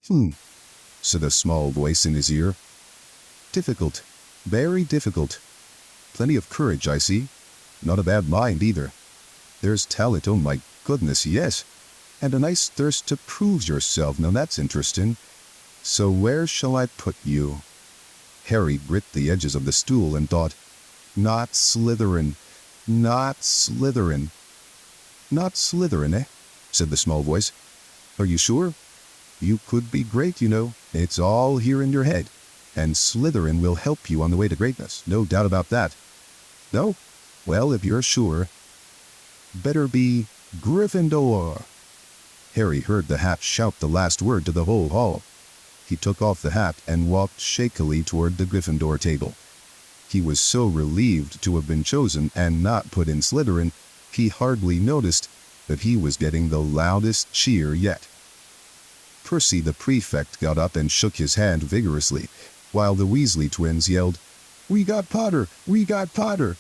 said a small voice in his ear. Difficult. Very difficult. Plenty of courage, I see. Not a bad mind, either. There's talent, oh my goodness, yes. And a nice thirst to prove yourself, now that's interesting. So where shall I put you? Harry gripped the edges of the stool and thought, Not Slytherin. Not Slytherin. Not Slytherin, eh? Said the small voice. Are you sure? You could be great, you know. It's all here in your head. And Slytherin will help you on the way to greatness. No doubt about that. No? Well, if you're sure. Better be Gryffindor. Harry heard the hat shout the last word to the whole hall. He took off the hat and walked shakily toward the Gryffindor table. He was so relieved to have been chosen and not put in Slytherin, he hardly noticed that he was getting the loudest cheer yet. Percy the prefect got up and shook his hand vigorously, while the Weasley twins yelled, We got Potter! We got Potter!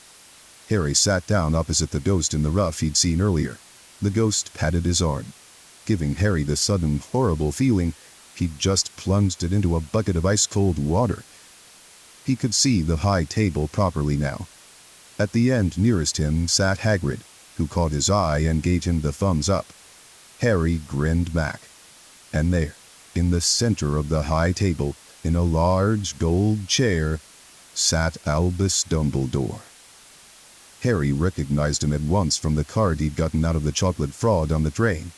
Harry sat down opposite the ghost in the ruff he'd seen earlier. The ghost patted his arm, giving Harry the sudden horrible feeling he'd just plunged it into a bucket of ice-cold water. He could see the high table properly now. At the end nearest him sat Hagrid, who caught his eye and gave him the thumbs up. Harry grinned back. And there, in the center of the high table, in a large gold chair, sat Albus Dumbledore. Harry recognized him at once from the card he'd gotten out of the chocolate fraud on the train.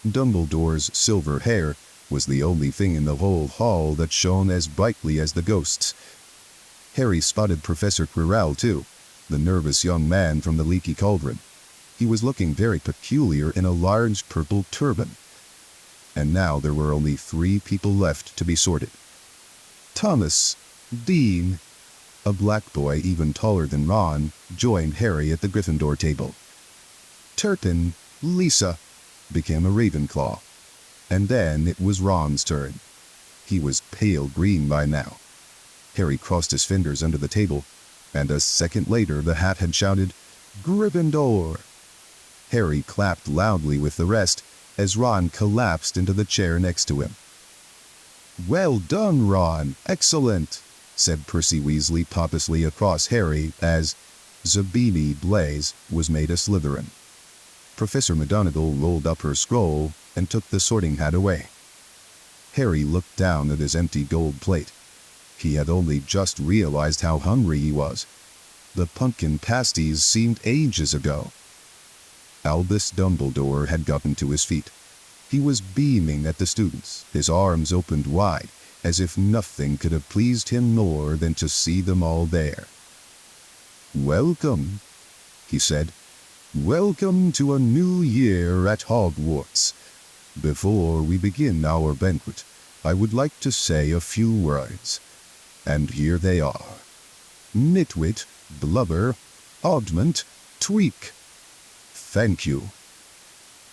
Dumbledore's silver hair was the only thing in the whole hall that shone as brightly as the ghost's. Harry spotted Professor Quirrell, too, the nervous young man from the Leaky Cauldron. He was looking very peculiar in a large purple turban. And now there were only 3 people left to be sorted. Thomas, Dean, a black boy even taller than Ron, joined Harry at the Gryffindor table. Turpin, Lisa, became a Ravenclaw. And then it was Ron's turn. He was pale green by now. Harry crossed his fingers under the table, and a second later the hat had shouted, Gryffindor! Harry clapped loudly with the rest as Ron collapsed into the chair next to him. Well done, Ron! Excellent! Said Percy Weasley pompously across Harry as Zabini Blaze was made a Slytherin. Professor McGonagall rolled up her scroll and took the sorting hat away. Harry looked down at his empty gold plate. He had only just realized how hungry he was. The pumpkin pasties seemed ages ago. Albus Dumbledore had gotten to his feet. He was beaming at the students, his arms opened wide, as if nothing could have pleased him more than to see them all there. Welcome, he said. Welcome to a new year at Hogwarts. Before we begin our banquet, I would like to say a few words. And here they are. Nitwit, blubber, oddment, tweak. Thank you.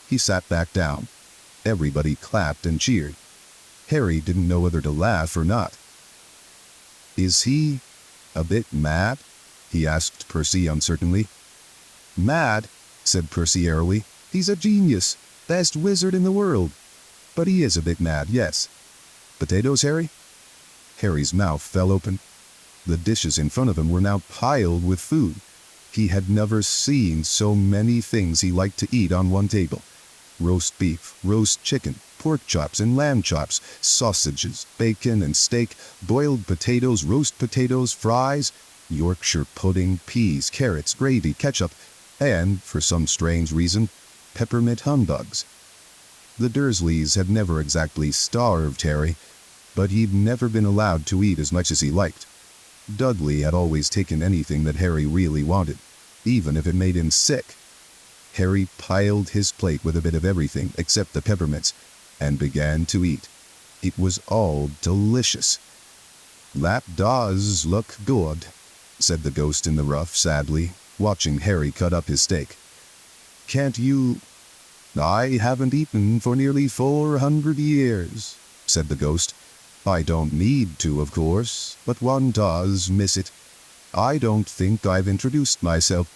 He sat back down. Everybody clapped and cheered. Harry didn't know whether to laugh or not. Is he a bit mad? He asked Percy uncertainly. Mad, said Percy airily. He's a genius, best wizard in the world. But he is a bit mad, yes. Potatoes, Harry? Harry's mouth fell open. The dishes in front of him were now piled with food. He had never seen so many things he liked to eat on one table. Roast beef, roast chicken, pork chops and lamb chops, sausages, bacon and steak, boiled potatoes, roast potatoes, fries, Yorkshire pudding, peas, carrots, gravy, ketchup, and, for some strange reason, peppermint humbugs. The Dursleys had never exactly starved Harry, but he'd never been allowed to eat as much as he liked. Dudley had always taken anything that Harry really wanted, even if it made him sick. Harry piled his plate with a bit of everything except the peppermints, and began to eat. It was all delicious. That does look good, said the ghost in the ruff sadly, watching Harry cut up his steak. Can't you... I haven't eaten for nearly 400 years, said the ghost. I don't need to, of course, but one does miss it. I don't think I've introduced myself.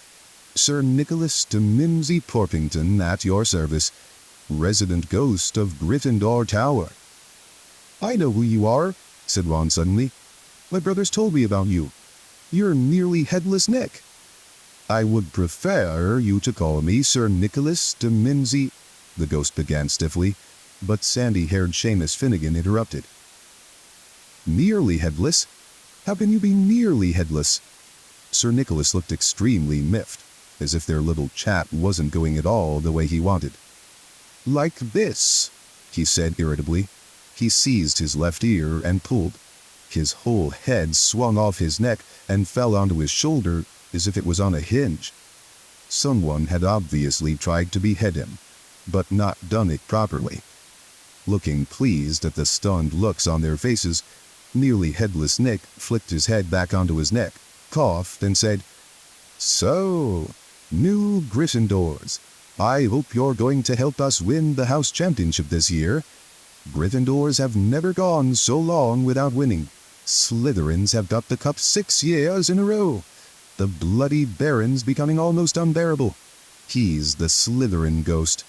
Sir Nicholas de Mimsy Porpington at your service, resident ghost of Gryffindor Tower. "I know who you are," said Ron suddenly. "My brothers told me about you. You're nearly Headless Nick." "I would prefer you to call me Sir Nicholas de Minzy," the ghost began stiffly, but sandy-haired Seamus Finnegan interrupted. "Nearly headless? How can you be nearly headless?" Sir Nicholas looked extremely miffed, as if their little chat wasn't going at all the way he wanted. "Like this," he said irritably. He seized his left ear and pulled. His whole head swung off his neck and fell onto his shoulder as if it was on a hinge. Someone had obviously tried to behead him, but not done it properly. Looking pleased at the stunned looks on their faces, nearly Headless Nick flicked his head back onto his neck, coughed, and said, "So, new Gryffindors. I hope you're going to help us win the house championship this year. Gryffindors have never gone so long without winning. Slytherins have got the cup 6 years in a row. The bloody Baron's becoming almost unbearable. He's the Slytherin ghost."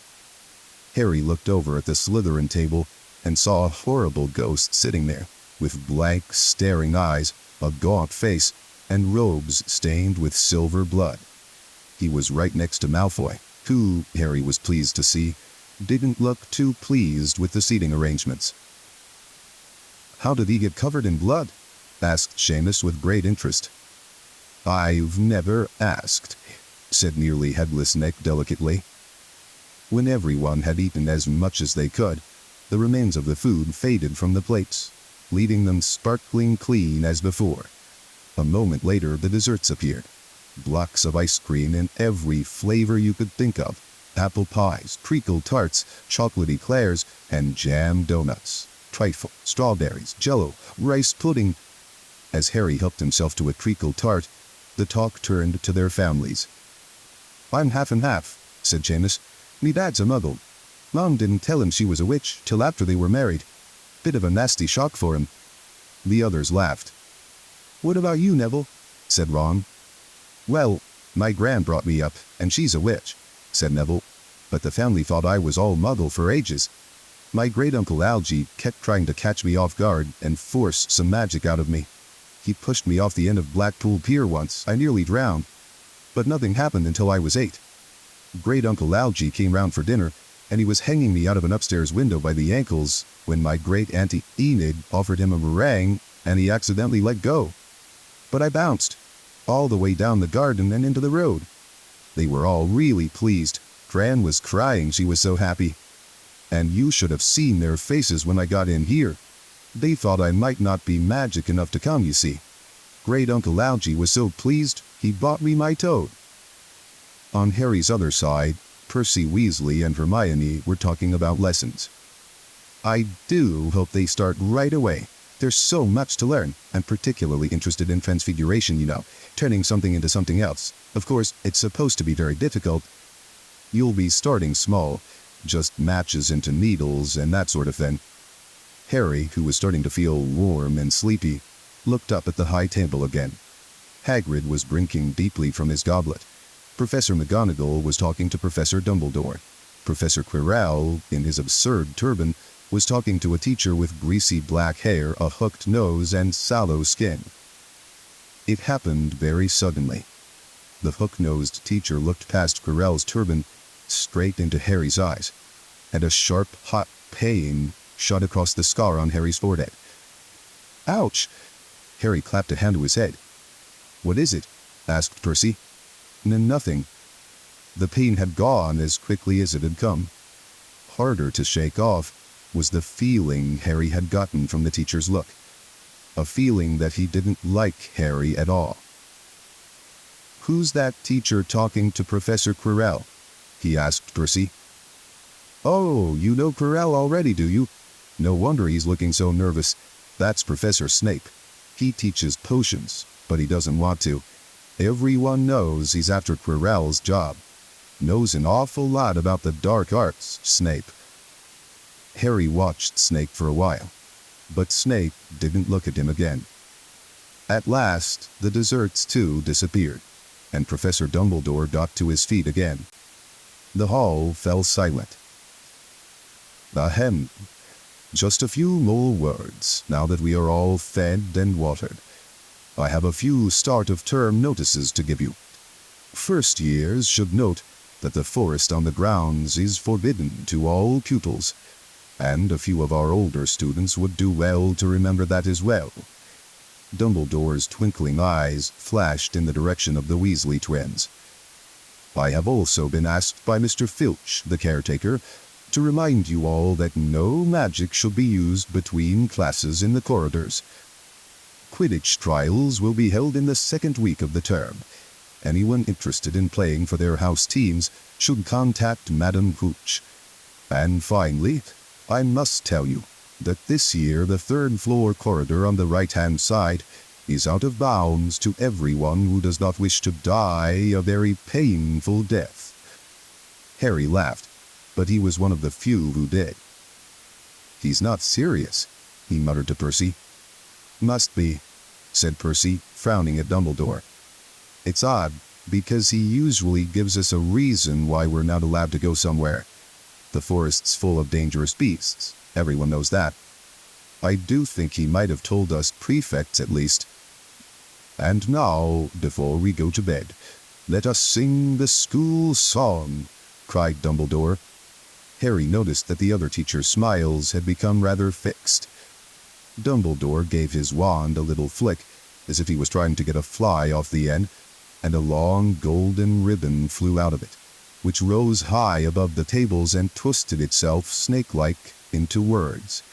Harry looked over at the Slytherin table and saw a horrible ghost sitting there, with blank, staring eyes, a gaunt face, and robes stained with silver blood. He was right next to Malfoy, who, Harry was pleased to see, didn't look too pleased with the seating arrangements. "How did he get covered in blood?" asked Seamus with great interest. "I've never asked," said nearly Headless Nick delicately. When everyone had eaten as much as they could, the remains of the food faded from the plates, leaving them sparkling clean as before. A moment later, the desserts appeared. Blocks of ice cream in every flavor you could think of. Apple pies, treacle tarts, chocolate eclairs, and jam donuts. Trifle, strawberries, jello, rice pudding. As Harry helped himself to a treacle tart, the talk turned to their families. "I'm half and half," said Seamus. "Me dad's a muggle. Mom didn't tell him she was a witch till after they were married. Bit of a nasty shock for him." The others laughed. "What about you, Neville?" said Ron. "Well, my gran brought me up, and she's a witch," said Neville. "But the family thought I was all muggle for ages. My great-uncle Algy kept trying to catch me off guard and force some magic out of me. He pushed me off the end of Blackpool Pier once. I nearly drowned. But nothing happened until I was 8. Great-uncle Algy came round for dinner, and he was hanging me out of an upstairs window by the ankles when my great-auntie Enid offered him a meringue, and he accidentally let go. But I bounced, all the way down the garden and into the road. They were all really pleased. Gran was crying, she was so happy. And you should have seen their faces when I got in here. They thought I might not be magic enough to come, you see. Great-uncle Algy was so pleased, he bought me my toad." On Harry's other side, Percy Weasley and Hermione were talking about lessons. "I do hope they start right away. There's so much to learn. I'm particularly interested in transfiguration, you know, turning something into something else. Of course, it's supposed to be very difficult. You'll be starting small, just matches into needles and that sort of thing." Harry, who was starting to feel warm and sleepy, looked up at the high table again. Hagrid was drinking deeply from his goblet. Professor McGonagall was talking to Professor Dumbledore. Professor Quirrell, in his absurd turban, was talking to a teacher with greasy black hair, a hooked nose, and sallow skin. It happened very suddenly. The hook-nosed teacher looked past Quirrell's turban, straight into Harry's eyes, and a sharp, hot pain shot across the scar on Harry's forehead. "Ouch!" Harry clapped a hand to his head. "What is it?" asked Percy. Nothing." The pain had gone as quickly as it had come. Harder to shake off was the feeling Harry had gotten from the teacher's look. A feeling that he didn't like Harry at all. "Who's that teacher talking to Professor Quirrell?" he asked Percy. "Oh, you know Quirrell already, do you? No wonder he's looking so nervous. That's Professor Snape. He teaches potions, but he doesn't want to. Everyone knows he's after Quirrell's job. Knows an awful lot about the dark arts, Snape." Harry watched Snape for a while, but Snape didn't look at him again. At last, the desserts too disappeared, and Professor Dumbledore got to his feet again. The hall fell silent. "Ahem. Just a few more words, now that we are all fed and watered. I have a few start-of-term notices to give you. First years should note that the forest on the grounds is forbidden to all pupils, and a few of our older students would do well to remember that as well. Dumbledore's twinkling eyes flashed in the direction of the Weasley twins. I have also been asked by Mr. Filch, the caretaker, to remind you all that no magic should be used between classes in the corridors. Quidditch trials will be held in the second week of the term. Anyone interested in playing for their house teams should contact Madame Hooch. And finally, I must tell you that this year the third-floor corridor on the right-hand side is out of bounds to everyone who does not wish to die a very painful death. Harry laughed, but he was one of the few who did. He's not serious, he muttered to Percy. Must be, said Percy, frowning at Dumbledore. It's odd, because he usually gives us a reason why we're not allowed to go somewhere. The forest's full of dangerous beasts. Everyone knows that. I do think he might have told us prefects at least. And now, before we go to bed, let us sing the school song, cried Dumbledore. Harry noticed that the other teacher's smiles had become rather fixed. Dumbledore gave his wand a little flick, as if he was trying to get a fly off the end, and a long golden ribbon flew out of it, which rose high above the tables and twisted itself snake-like into words.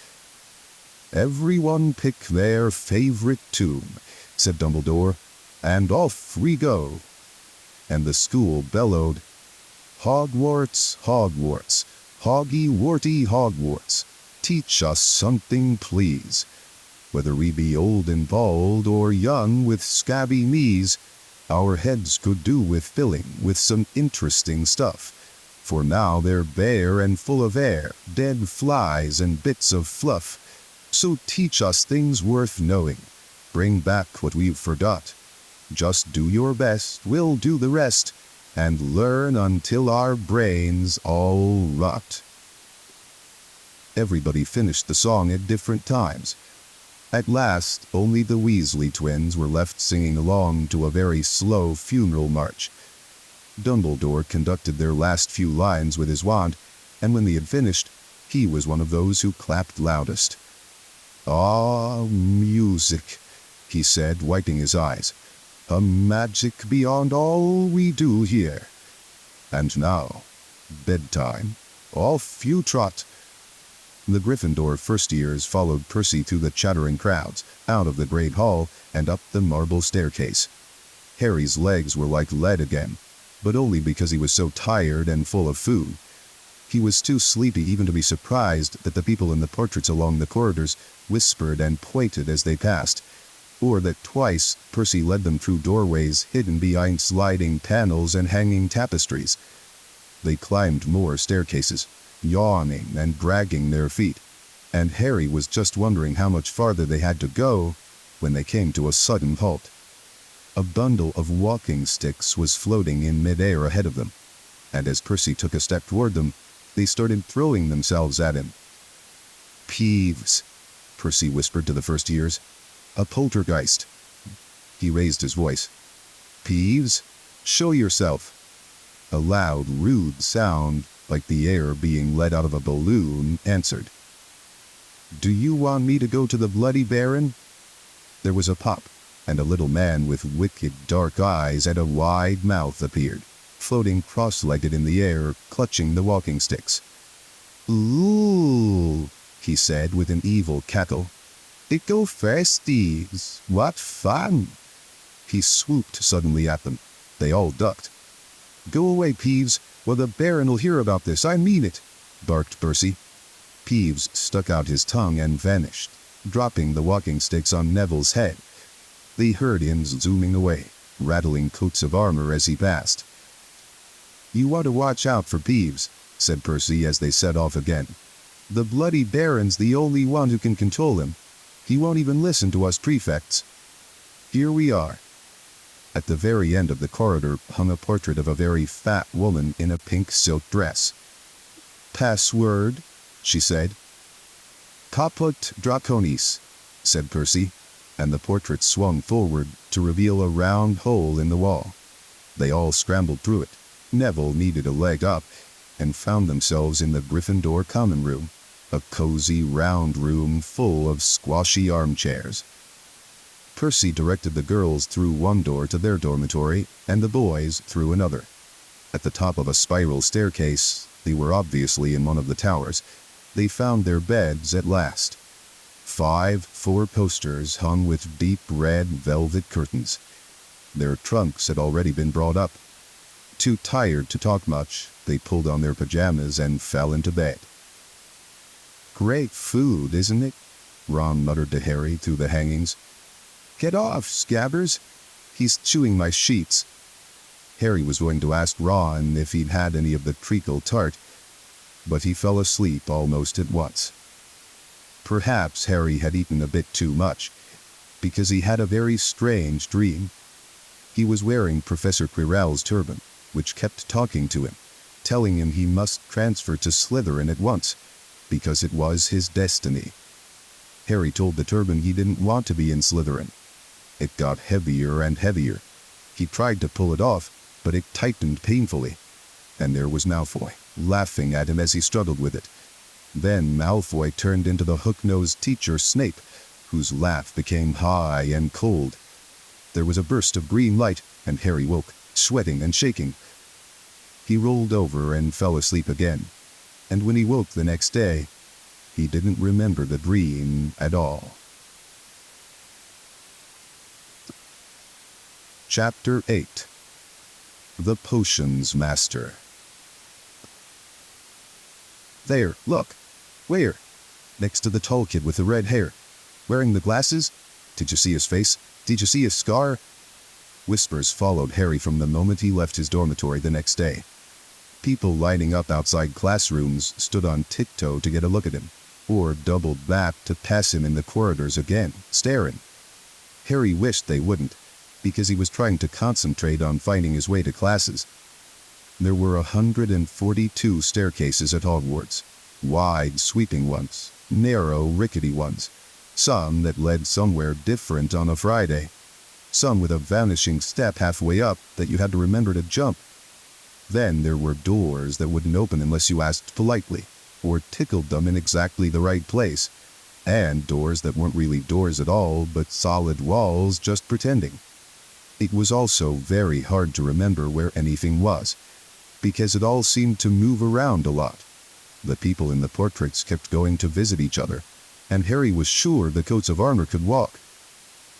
Everyone pick their favorite tune, said Dumbledore, and off we go. And the school bellowed, Hogwarts, Hogwarts, Hoggy-worty Hogwarts, teach us something, please. Whether we be old and bald or young with scabby knees, our heads could do with filling with some interesting stuff. For now they're bare and full of air, dead flies and bits of fluff. So teach us things worth knowing. Bring back what we've forgot. Just do your best, we'll do the rest, and learn until our brains all rot. Everybody finished the song at different times. At last, only the Weasley twins were left singing along to a very slow funeral march. Dumbledore conducted their last few lines with his wand, and when they had finished, he was one of those who clapped loudest. Ah, music, he said, wiping his eyes. A magic beyond all we do here. And now, bedtime. Off you trot. The Gryffindor first-years followed Percy through the chattering crowds, out of the Great Hall, and up the marble staircase. Harry's legs were like lead again, but only because he was so tired and full of food. He was too sleepy even to be surprised that the people in the portraits along the corridors whispered and pointed as they passed, or that twice Percy led them through doorways hidden behind sliding panels and hanging tapestries. They climbed more staircases, yawning and dragging their feet, and Harry was just wondering how much farther they had to go when they came to a sudden halt. A bundle of walking sticks was floating in mid-air ahead of them, and as Percy took a step toward them, they started throwing themselves at him. Peeves, Percy whispered to the first-years. A poltergeist. He raised his voice. Peeves, show yourself. A loud, rude sound, like the air being let out of a balloon, answered. Do you want me to go to the Bloody Baron? There was a pop, and a little man with wicked dark eyes and a wide mouth appeared, floating cross-legged in the air, clutching the walking sticks. Ooh, he said with an evil cackle. It go firsties. What fun! He swooped suddenly at them. They all ducked. Go away, Peeves, or the Baron'll hear about this, I mean it, barked Percy. Peeves stuck out his tongue and vanished, dropping the walking sticks on Neville's head. They heard him zooming away, rattling coats of armor as he passed. You want to watch out for Peeves, said Percy as they set off again. The Bloody Baron's the only one who can control him. He won't even listen to us prefects. Here we are. At the very end of the corridor hung a portrait of a very fat woman in a pink silk dress. Password, she said. Caput Draconis, said Percy, and the portrait swung forward to reveal a round hole in the wall. They all scrambled through it. Neville needed a leg up, and found themselves in the Gryffindor common room, a cozy round room full of squashy armchairs. Percy directed the girls through one door to their dormitory, and the boys through another. At the top of a spiral staircase, they were obviously in one of the towers, they found their beds at last. 5 four-posters hung with deep red velvet curtains. Their trunks had already been brought up. Too tired to talk much, they pulled on their pajamas and fell into bed. "Great food, isn't it?" Ron muttered to Harry through the hangings. "Get off, Scabbers. He's chewing my sheets." Harry was going to ask Ron if he'd had any of the treacle tart, but he fell asleep almost at once. Perhaps Harry had eaten a bit too much, because he had a very strange dream. He was wearing Professor Quirrell's turban, which kept talking to him, telling him he must transfer to Slytherin at once, because it was his destiny. Harry told the turban he didn't want to be in Slytherin. It got heavier and heavier. He tried to pull it off, but it tightened painfully. And there was Malfoy, laughing at him as he struggled with it. Then Malfoy turned into the hook-nosed teacher Snape, whose laugh became high and cold. There was a burst of green light, and Harry woke, sweating and shaking. He rolled over and fell asleep again, and when he woke the next day, he didn't remember the dream at all. Chapter 8. The Potions Master. "There, look. Where?" "Next to the tall kid with the red hair. Wearing the glasses? Did you see his face? Did you see his scar?" Whispers followed Harry from the moment he left his dormitory the next day. People lining up outside classrooms stood on tiptoe to get a look at him, or doubled back to pass him in the corridors again, staring. Harry wished they wouldn't, because he was trying to concentrate on finding his way to classes. There were 142 staircases at Hogwarts, wide, sweeping ones, narrow, rickety ones, some that led somewhere different on a Friday, some with a vanishing step halfway up that you had to remember to jump. Then there were doors that wouldn't open unless you asked politely, or tickled them in exactly the right place, and doors that weren't really doors at all, but solid walls just pretending. It was also very hard to remember where anything was, because it all seemed to move around a lot. The people in the portraits kept going to visit each other, and Harry was sure the coats of armor could walk.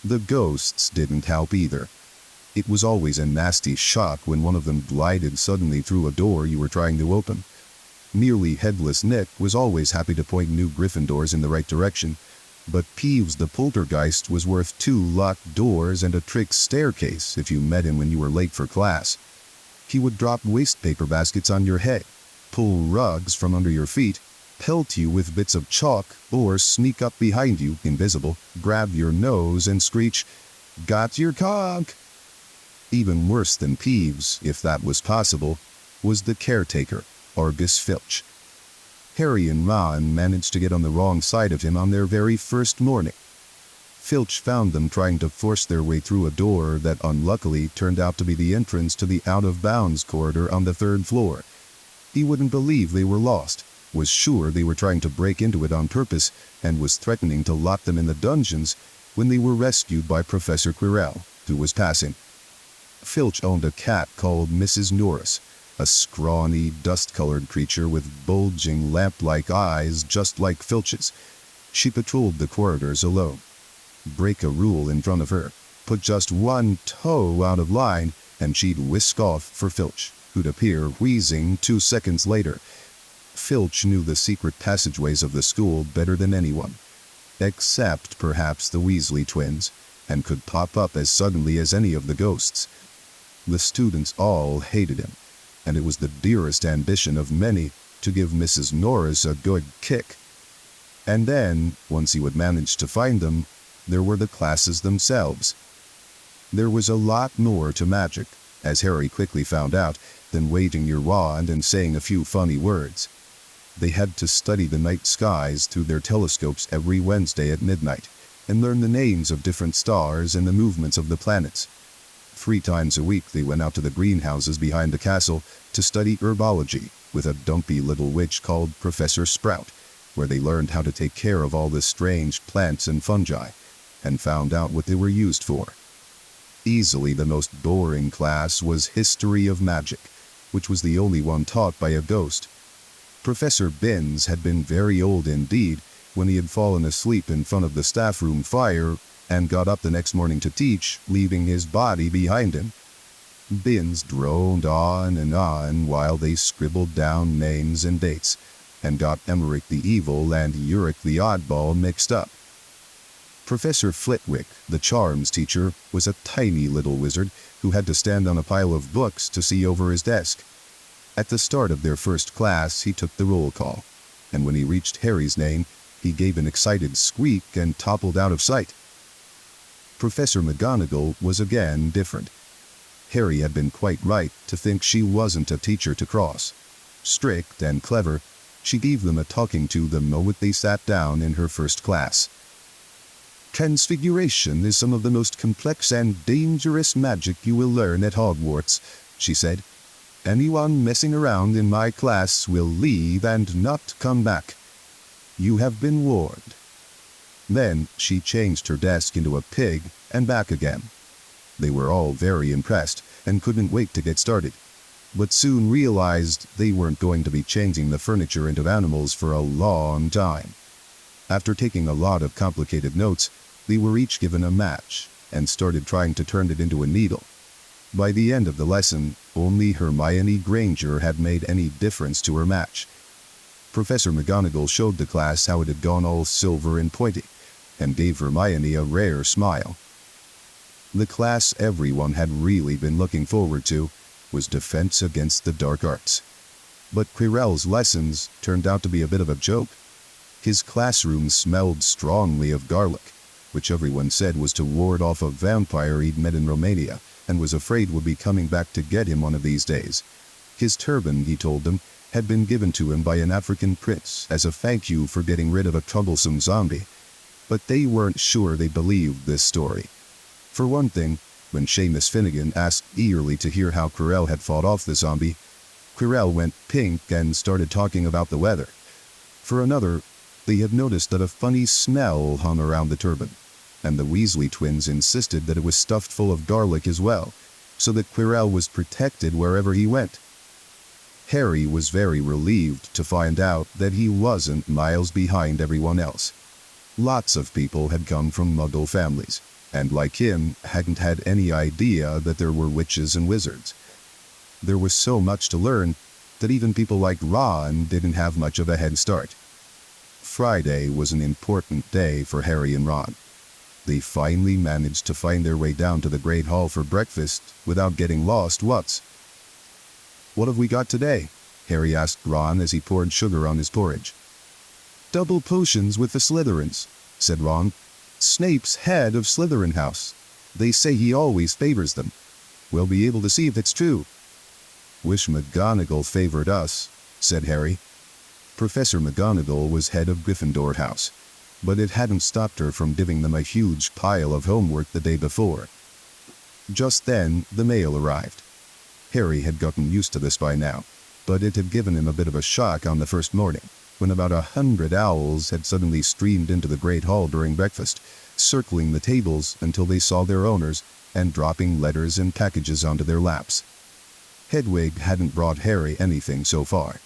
The ghosts didn't help either. It was always a nasty shock when one of them glided suddenly through a door you were trying to open. Nearly Headless Nick was always happy to point new Gryffindors in the right direction, but Peeves the Poltergeist was worth 2 locked doors and a trick staircase if you met him when you were late for class. He would drop waste paper baskets on your head, pull rugs from under your feet, pelt you with bits of chalk, or sneak up behind you, invisible, grab your nose and screech, "Got your cock!" Even worse than Peeves, if that was possible, was the caretaker, Argus Filch. Harry and Ron managed to get on the wrong side of him on their very first morning. Filch found them trying to force their way through a door that unluckily turned out to be the entrance to the out-of-bounds corridor on the 3rd floor. He wouldn't believe they were lost, was sure they were trying to break into it on purpose, and was threatening to lock them in the dungeons when they were rescued by Professor Quirrell, who was passing. Filch owned a cat called Mrs. Norris, a scrawny, dust-colored creature with bulging, lamp-like eyes just like Filch's. She patrolled the corridors alone. Break a rule in front of her, put just one toe out of line, and she'd whisk off for Filch, who'd appear wheezing 2 seconds later. Filch knew the secret passageways of the school better than anyone, except perhaps the Weasley twins, and could pop up as suddenly as any of the ghosts. The students all hated him, and it was the dearest ambition of many to give Mrs. Norris a good kick. And then, once he would manage to find them, there were the classes themselves. There was a lot more to magic, as Harry quickly found out, than waving your wand and saying a few funny words. They had to study the night skies through their telescopes every Wednesday at midnight, and learn the names of different stars and the movements of the planets. 3 times a week they went out to the greenhouses behind the castle to study herbology with a dumpy little witch called Professor Sprout, where they learned how to take care of all the strange plants and fungi, and found out what they were used for. Easily the most boring class was History of Magic, which was the only one taught by a ghost. Professor Binns had been very old indeed when he had fallen asleep in front of the staff room fire and got up the next morning to teach, leaving his body behind him. Binns droned on and on while they scribbled down names and dates, and got Emmerich the Evil and Uric the Oddball mixed up. Professor Flitwick, the charms teacher, was a tiny little wizard who had to stand on a pile of books to see over his desk. At the start of their first class, he took the roll call, and when he reached Harry's name, he gave an excited squeak and toppled out of sight. Professor McGonagall was again different. Harry had been quite right to think she wasn't a teacher to cross. Strict and clever, she gave them a talking to the moment they sat down in her first class. "Transfiguration is some of the most complex and dangerous magic you will learn at Hogwarts," she said. "Anyone messing around in my class will leave and not come back. You have been warned." Then she changed her desk into a pig and back again. They were all very impressed and couldn't wait to get started, but soon realized they weren't going to be changing the furniture into animals for a long time. After taking a lot of complicated notes, they were each given a match and started trying to turn it into a needle. By the end of the lesson, only Hermione Granger had made any difference to her match. Professor McGonagall showed the class how it had gone all silver and pointy, and gave Hermione a rare smile. The class everyone had really been looking forward to was Defense Against the Dark Arts. But Quirrell's lessons turned out to be a bit of a joke. His classroom smelled strongly of garlic, which everyone said was to ward off a vampire he'd met in Romania and was afraid would be coming back to get him one of these days. His turban, he told them, had been given to him by an African prince as a thank you for getting rid of a troublesome zombie. But they weren't sure they believed this story. For one thing, when Seamus Finnegan asked eagerly to hear how Quirrell had fought off the zombie, Quirrell went pink and started talking about the weather. For another, they had noticed that a funny smell hung around the turban, and the Weasley twins insisted that it was stuffed full of garlic as well, so that Quirrell was protected wherever he went. Harry was very relieved to find out that he wasn't miles behind everyone else. Lots of people had come from Muggle families, and like him, hadn't had any idea that there were witches and wizards. There was so much to learn that even people like Ron didn't have much of a head start. Friday was an important day for Harry and Ron. They finally managed to find their way down to the Great Hall for breakfast without getting lost once. "What have we got today?" Harry asked Ron as he poured sugar on his porridge. "Double potions with the Slytherins," said Ron. "Snape's head of Slytherin House. They say he always favors them. We'll be able to see if it's true." "Wish McGonagall favored us," said Harry. Professor McGonagall was head of Gryffindor House, but it hadn't stopped her from giving them a huge pile of homework the day before. Just then, the mail arrived. Harry had gotten used to this by now, but it had given him a bit of a shock on the first morning, when about 100 owls had suddenly streamed into the Great Hall during breakfast, circling the tables until they saw their owners and dropping letters and packages onto their laps. Hedwig hadn't brought Harry anything so far.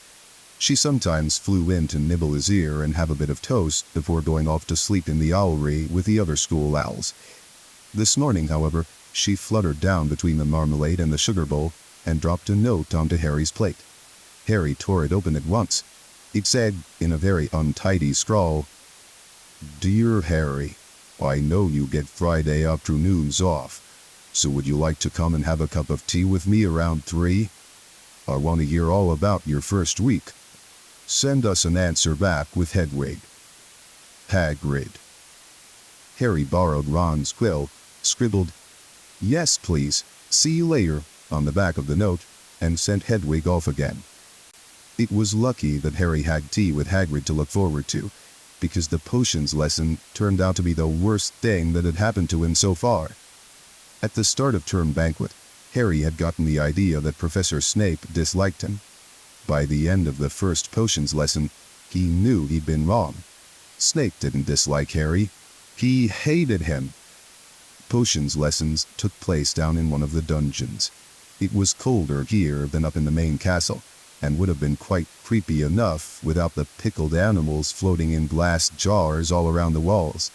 She sometimes flew in to nibble his ear and have a bit of toast before going off to sleep in the owlry with the other school owls. This morning, however, she fluttered down between the marmalade and the sugar bowl and dropped a note onto Harry's plate. Harry tore it open at once. It said, in a very untidy scrawl, "Dear Harry, I know you get Friday afternoons off, so would you like to come and have a cup of tea with me around 3? I want to hear all about your first week. Send us an answer back with Hedwig. Hagrid." Harry borrowed Ron's quill, scribbled, "Yes, please, see you later," on the back of the note, and sent Hedwig off again. It was lucky that Harry had tea with Hagrid to look forward to, because the potions lesson turned out to be the worst thing that had happened to him so far. At the start of term banquet, Harry had gotten the idea that Professor Snape disliked him. By the end of the first potions lesson, he knew he'd been wrong. Snape didn't dislike Harry. He hated him. Potions lessons took place down in one of the dungeons. It was colder here than up in the main castle, and would have been quite creepy enough without the pickled animals floating in glass jars all around the walls.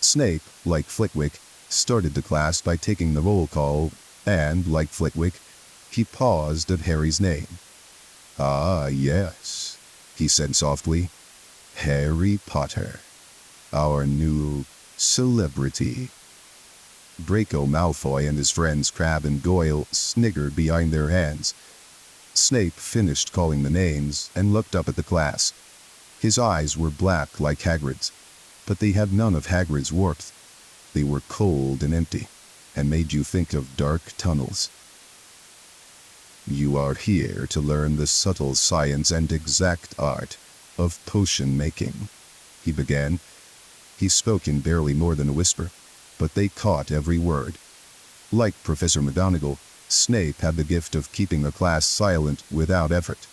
Snape, like Flitwick, started the class by taking the roll call, and, like Flitwick, he paused at Harry's name. "Ah, yes," he said softly. "Harry Potter, our new celebrity." Draco Malfoy and his friends Crabbe and Goyle sniggered behind their hands. Snape finished calling the names and looked up at the class. His eyes were black like Hagrid's, but they had none of Hagrid's warmth. They were cold and empty, and made you think of dark tunnels. "You are here to learn the subtle science and exact art of potion making," he began. He spoke in barely more than a whisper, but they caught every word. Like Professor McGonagall, Snape had the gift of keeping the class silent without effort.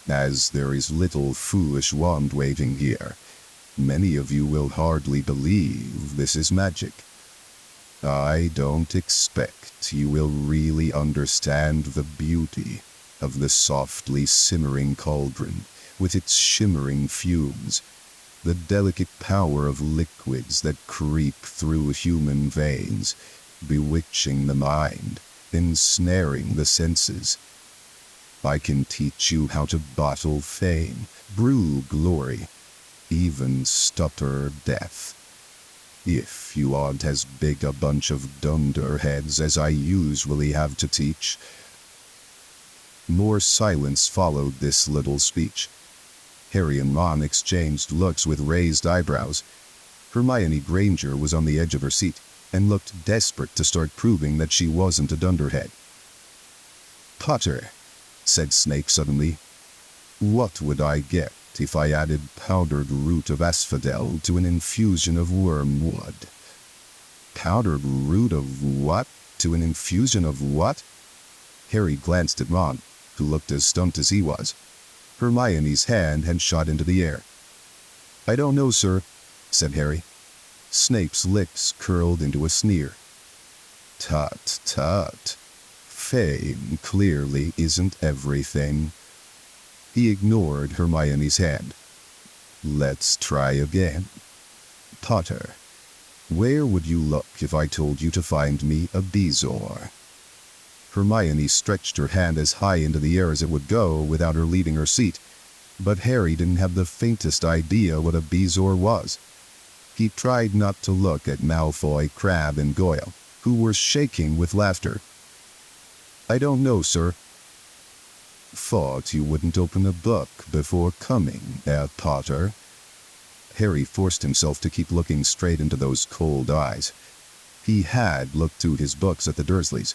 "As there is little foolish wand-waving here, many of you will hardly believe this is magic. I don't expect you will really understand the beauty of the softly simmering cauldron with its shimmering fumes, the delicate power of liquids that creep through human veins, bewitching the mind, ensnaring the senses. I can teach you how to bottle fame, brew glory, even stutter death. If you aren't as big a bunch of dunderheads as I usually have to teach." More silence followed this little speech. Harry and Ron exchanged looks with raised eyebrows. Hermione Granger was on the edge of her seat and looked desperate to start proving that she wasn't a dunderhead. "Potter," said Snape suddenly, "what would I get if I added powdered root of asphodel to an infusion of wormwood?" "Powdered root of what? To an infusion of what?" Harry glanced at Ron, who looked as stumped as he was. Hermione's hand had shot into the air. "I don't know, sir," said Harry. Snape's lips curled into a sneer. "Tut, tut. Fame clearly isn't everything." He ignored Hermione's hand. "Let's try again. Potter, where would you look if I told you to find me a bezoar?" Hermione stretched her hand as high into the air as it would go without her leaving her seat, but Harry didn't have the faintest idea what a bezoar was. He tried not to look at Malfoy, Crabbe, and Goyle, who were shaking with laughter. "I don't know, sir." "Thought you wouldn't open a book before coming, Potter?" Harry forced himself to keep looking straight into those cold eyes. He had looked through his books at the Dursleys,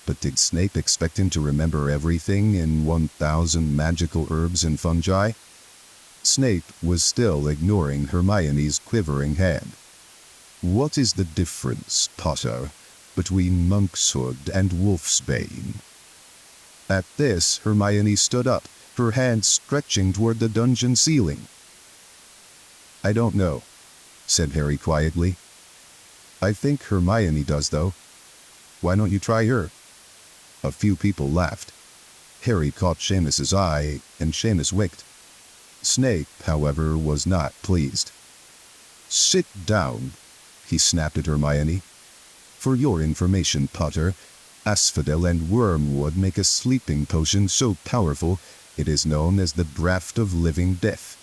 but did Snape expect him to remember everything in 1,000 magical herbs and fungi? Snape was still ignoring Hermione's quivering hand. "What is the difference, Potter, between monkshood and wolfsbane?" At this, Hermione stood up, her hand stretching toward the dungeon ceiling. "I don't know," said Harry quietly. "I think Hermione does, though. Why don't you try her?" A few people laughed. Harry caught Seamus's eye, and Seamus winked. Snape, however, was not pleased. "Sit down," he snapped at Hermione. "For your information, Potter, asphodel and wormwood make a sleeping potion so powerful it is known as the Draught of Living Death.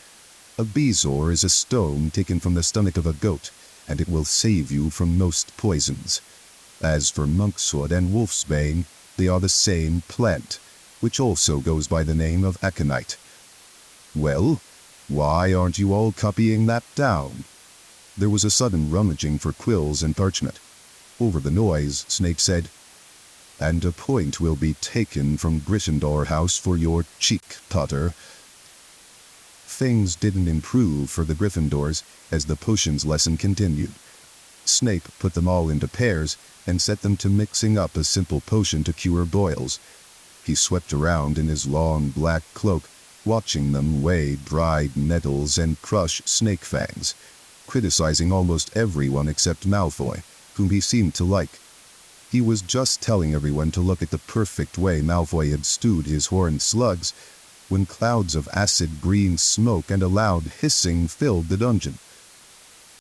A bezoar is a stone taken from the stomach of a goat, and it will save you from most poisons. As for monkshood and wolfsbane, they are the same plant, which also goes by the name of aconite. Well, why aren't you all copying that down?" There was a sudden rummaging for quills and parchment. Over the noise, Snape said, and a point will be taken from Gryffindor House for your cheek, Potter. Things didn't improve for the Gryffindors as the potions lesson continued. Snape put them all into pairs and set them to mixing up a simple potion to cure boils. He swept around in his long black cloak, watching them weigh dried nettles and crush snake fangs, criticizing almost everyone except Malfoy, whom he seemed to like. He was just telling everyone to look at the perfect way Malfoy had stewed his horned slugs when clouds of acid green smoke and a loud hissing filled the dungeon.